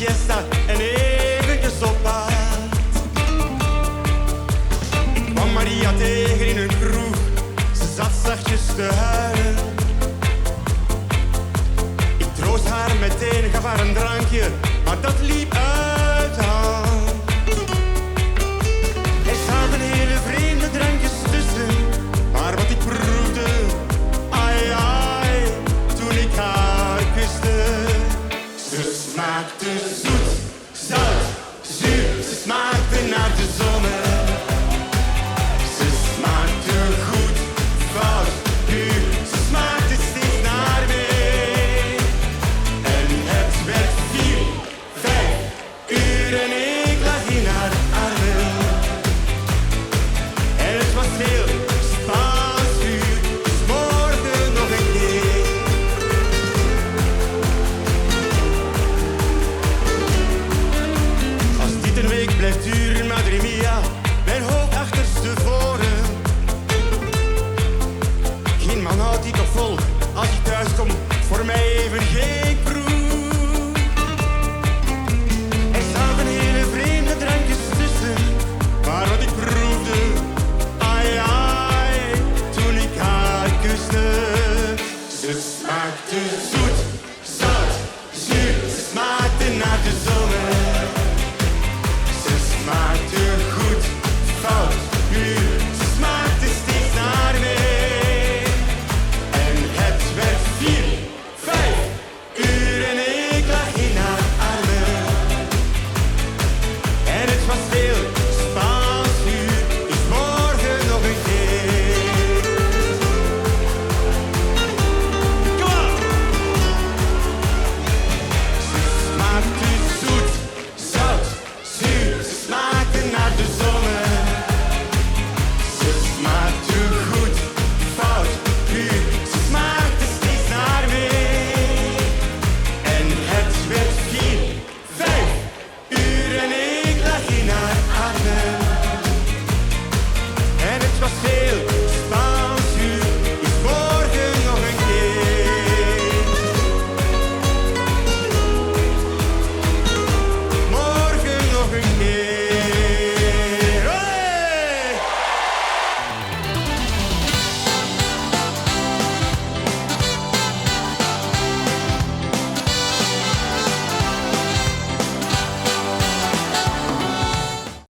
siesta en eventjes op pad. Ik kwam Maria tegen in een kroeg, ze zat zachtjes te huilen. Ik troost haar meteen, gaf haar een drankje, maar dat liep uit de hand. Er zaten hele vreemde drankjes tussen, maar wat ik proefde, ai ai, toen ik haar kuste. Ze smaakte zoet, zout, zuur, ze smaakte naar de zomer. Ze smaakte goed, fout, puur, ze smaakte steeds naar mij. En het werd 4, 5 uur en ik lag in haar armen. En het was heel Spaans vuur, dus morgen nog een keer. Als dit een week blijft duren, madre mia, mijn hoofd achterstevoren. Geen man houdt ik op vol, als ik thuis kom, voor mij even geen kroeg. Er zaten hele vreemde drankjes tussen, maar wat ik proefde, ai ai, toen ik haar kuste. Ze smaakte zoet.